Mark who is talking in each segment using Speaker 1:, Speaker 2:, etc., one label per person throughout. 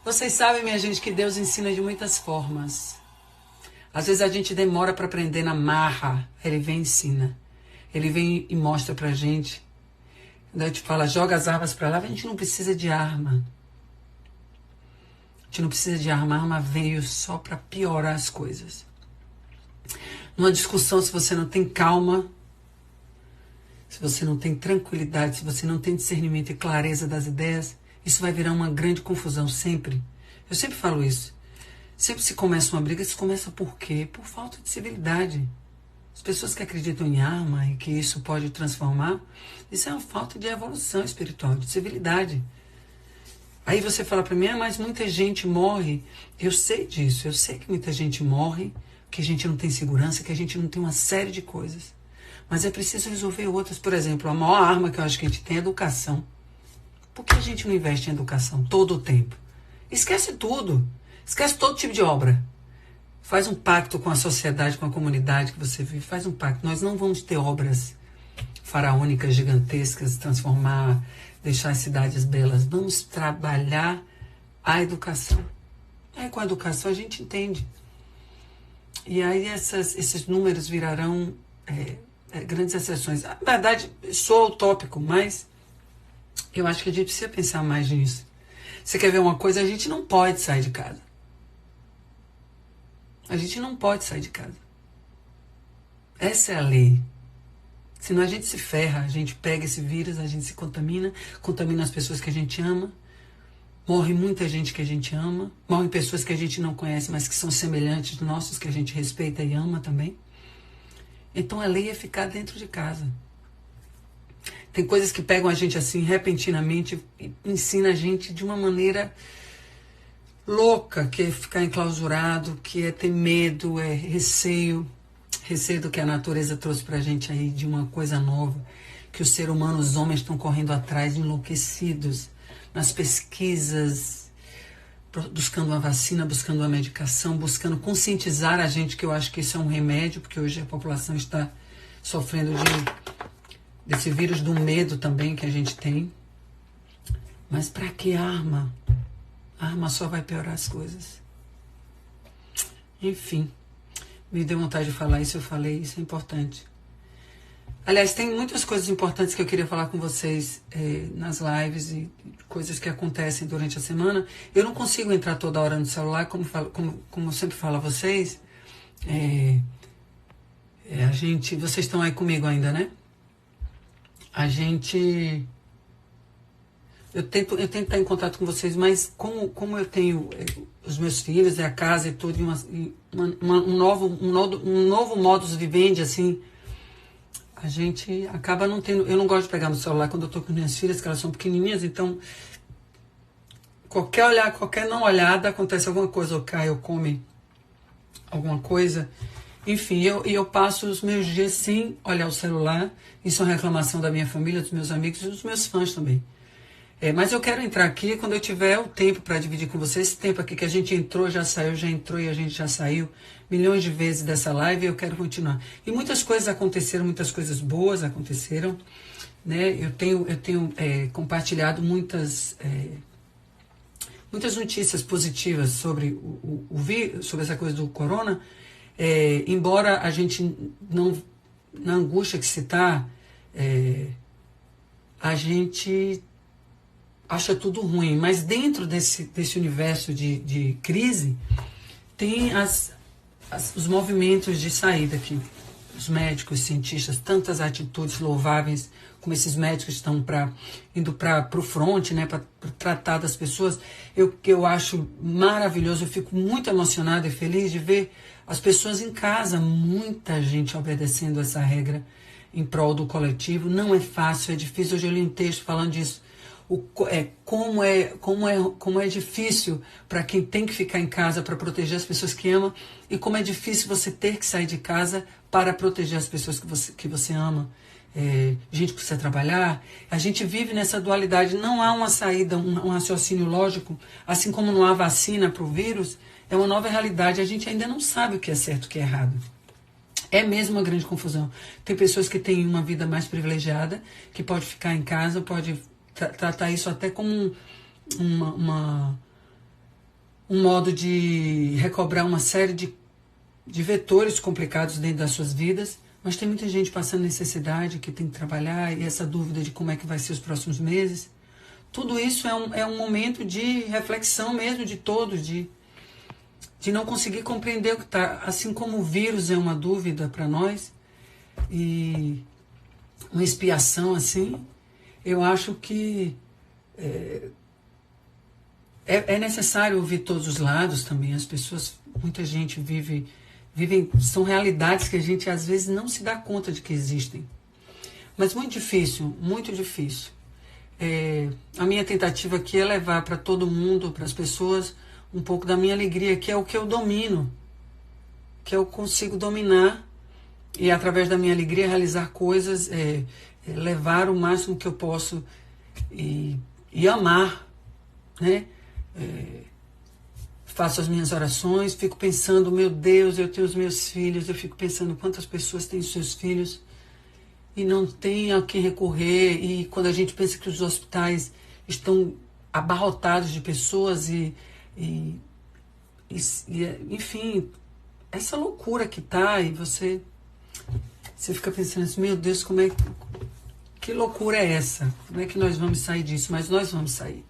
Speaker 1: Vocês sabem, minha gente, que Deus ensina de muitas formas. Às vezes a gente demora para aprender na marra. Ele vem e ensina. Ele vem e mostra pra gente. Quando a gente fala, joga as armas para lá, a gente não precisa de arma. A gente não precisa de arma. A arma veio só para piorar as coisas. Numa discussão, se você não tem calma, se você não tem tranquilidade, se você não tem discernimento e clareza das ideias, isso vai virar uma grande confusão sempre. Eu sempre falo isso. Sempre se começa uma briga, se começa por quê? Por falta de civilidade. As pessoas que acreditam em arma e que isso pode transformar, isso é uma falta de evolução espiritual, de civilidade. Aí você fala para mim, mas muita gente morre. Eu sei disso, eu sei que muita gente morre, que a gente não tem segurança, que a gente não tem uma série de coisas. Mas é preciso resolver outras. Por exemplo, a maior arma que eu acho que a gente tem é a educação. Por que a gente não investe em educação todo o tempo? Esquece tudo. Esquece todo tipo de obra. Faz um pacto com a sociedade, com a comunidade que você vive. Faz um pacto. Nós não vamos ter obras faraônicas, gigantescas, transformar, deixar as cidades belas. Vamos trabalhar a educação. Aí com a educação a gente entende. E aí esses números virarão grandes exceções. Na verdade, sou utópico, mas eu acho que a gente precisa pensar mais nisso. Você quer ver uma coisa? A gente não pode sair de casa. A gente não pode sair de casa. Essa é a lei. Senão a gente se ferra, a gente pega esse vírus, a gente se contamina as pessoas que a gente ama, morre muita gente que a gente ama, morrem pessoas que a gente não conhece, mas que são semelhantes nossos, que a gente respeita e ama também. Então a lei é ficar dentro de casa. Tem coisas que pegam a gente assim repentinamente e ensina a gente de uma maneira louca, que é ficar enclausurado, que é ter medo, é receio do que a natureza trouxe pra gente aí, de uma coisa nova, que o ser humano, os homens estão correndo atrás, enlouquecidos, nas pesquisas, buscando uma vacina, buscando uma medicação, buscando conscientizar a gente, que eu acho que isso é um remédio, porque hoje a população está sofrendo desse vírus do medo também que a gente tem. Mas para que arma? A arma só vai piorar as coisas. Enfim, me deu vontade de falar isso, eu falei, isso é importante. Aliás, tem muitas coisas importantes que eu queria falar com vocês nas lives e coisas que acontecem durante a semana. Eu não consigo entrar toda hora no celular, como eu sempre falo a vocês. Vocês estão aí comigo ainda, né? Eu tento estar em contato com vocês, mas como eu tenho os meus filhos, a casa e tudo, um novo modus vivendi, assim, a gente acaba não tendo. Eu não gosto de pegar no celular quando eu estou com minhas filhas, que elas são pequenininhas, então qualquer não olhada, acontece alguma coisa, ou cai, ou come alguma coisa. Enfim, eu passo os meus dias sem olhar o celular. Isso é uma reclamação da minha família, dos meus amigos e dos meus fãs também. Mas eu quero entrar aqui quando eu tiver o tempo para dividir com vocês. Esse tempo aqui que a gente entrou, já saiu, já entrou e a gente já saiu milhões de vezes dessa live, e eu quero continuar. E muitas coisas aconteceram, muitas coisas boas aconteceram, né? Eu tenho compartilhado muitas notícias positivas sobre sobre essa coisa do corona. Embora a gente não, na angústia que se está, a gente acha tudo ruim, mas dentro desse universo de crise tem os movimentos de saída aqui, os médicos, os cientistas, tantas atitudes louváveis, como esses médicos estão indo para o front, né, para tratar das pessoas, que eu acho maravilhoso. Eu fico muito emocionada e feliz de ver as pessoas em casa, muita gente obedecendo essa regra em prol do coletivo. Não é fácil, é difícil. Hoje eu li um texto falando disso. Como é difícil para quem tem que ficar em casa para proteger as pessoas que ama, e como é difícil você ter que sair de casa para proteger as pessoas que você ama. Gente que precisa trabalhar. A gente vive nessa dualidade. Não há uma saída, um raciocínio lógico, assim como não há vacina para o vírus. É uma nova realidade. A gente ainda não sabe o que é certo e o que é errado. É mesmo uma grande confusão. Tem pessoas que têm uma vida mais privilegiada, que pode ficar em casa, pode tratar isso até como um modo de recobrar uma série de vetores complicados dentro das suas vidas, mas tem muita gente passando necessidade, que tem que trabalhar, e essa dúvida de como é que vai ser os próximos meses. Tudo isso é um momento de reflexão mesmo de todos, de não conseguir compreender o que está. Assim como o vírus é uma dúvida para nós, e uma expiação assim, eu acho que é necessário ouvir todos os lados também. As pessoas, muita gente vivem, são realidades que a gente às vezes não se dá conta de que existem. Mas muito difícil, muito difícil. A minha tentativa aqui é levar para todo mundo, para as pessoas, um pouco da minha alegria, que é o que eu domino, que eu consigo dominar, e através da minha alegria realizar coisas, levar o máximo que eu posso e amar, né? Faço as minhas orações, fico pensando, meu Deus, eu tenho os meus filhos, eu fico pensando quantas pessoas têm os seus filhos e não tem a quem recorrer, e quando a gente pensa que os hospitais estão abarrotados de pessoas enfim, essa loucura que tá, e você fica pensando assim, meu Deus, que loucura é essa? Como é que nós vamos sair disso? Mas nós vamos sair.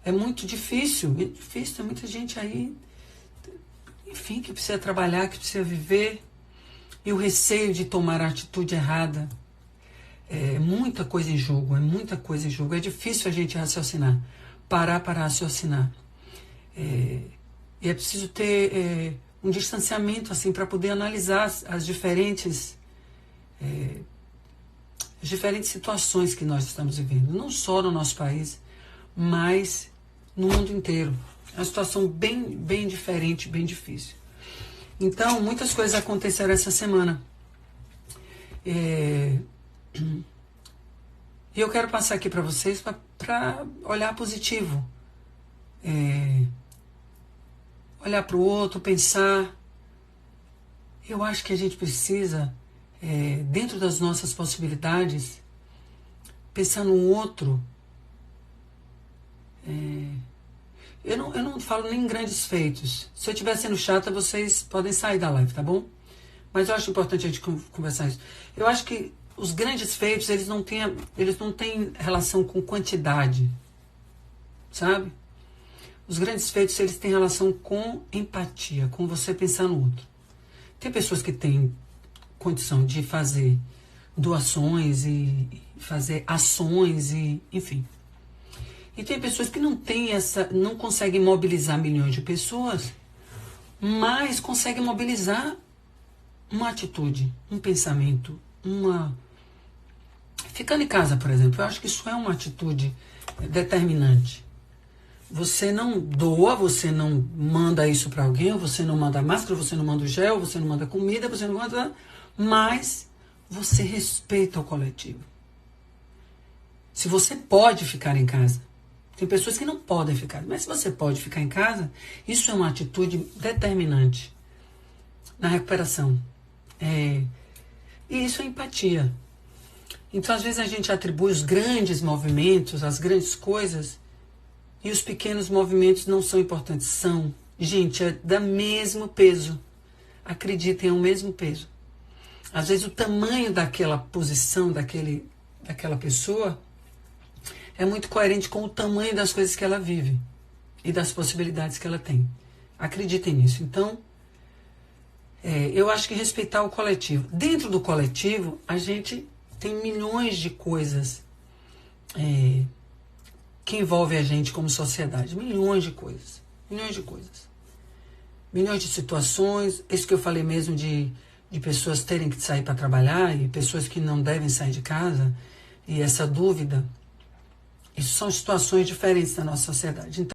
Speaker 1: É muito difícil, tem muita gente aí, enfim, que precisa trabalhar, que precisa viver, e o receio de tomar a atitude errada. É muita coisa em jogo, é difícil a gente raciocinar, parar para raciocinar. E é preciso ter um distanciamento assim para poder analisar as diferentes situações que nós estamos vivendo, não só no nosso país, mas no mundo inteiro. É uma situação bem, bem diferente, bem difícil. Então, muitas coisas aconteceram essa semana. E eu quero passar aqui para vocês para olhar positivo. Olhar para o outro, pensar. Eu acho que a gente precisa, dentro das nossas possibilidades, pensar no outro. Eu não falo nem em grandes feitos. Se eu estiver sendo chata, vocês podem sair da live, tá bom? Mas eu acho importante a gente conversar isso. Eu acho que os grandes feitos, eles não têm relação com quantidade, sabe? Os grandes feitos, eles têm relação com empatia, com você pensar no outro. Tem pessoas que têm condição de fazer doações e fazer ações, enfim. E tem pessoas que não conseguem mobilizar milhões de pessoas, mas conseguem mobilizar uma atitude, um pensamento, Ficando em casa, por exemplo, eu acho que isso é uma atitude determinante. Você não doa, você não manda isso para alguém, você não manda máscara, você não manda gel, você não manda comida, você não manda... Mas você respeita o coletivo. Se você pode ficar em casa, tem pessoas que não podem ficar, mas se você pode ficar em casa, isso é uma atitude determinante na recuperação. E isso é empatia. Então, às vezes, a gente atribui os grandes movimentos, as grandes coisas, e os pequenos movimentos não são importantes. São. Gente, é do mesmo peso. Acreditem, é o mesmo peso. Às vezes, o tamanho daquela posição, daquela pessoa, é muito coerente com o tamanho das coisas que ela vive e das possibilidades que ela tem. Acreditem nisso. Então, eu acho que respeitar o coletivo. Dentro do coletivo, a gente tem milhões de coisas que envolvem a gente como sociedade. Milhões de coisas. Milhões de coisas. Milhões de situações. Isso que eu falei mesmo de pessoas terem que sair para trabalhar e pessoas que não devem sair de casa. E essa dúvida. Isso são situações diferentes da nossa sociedade. Então,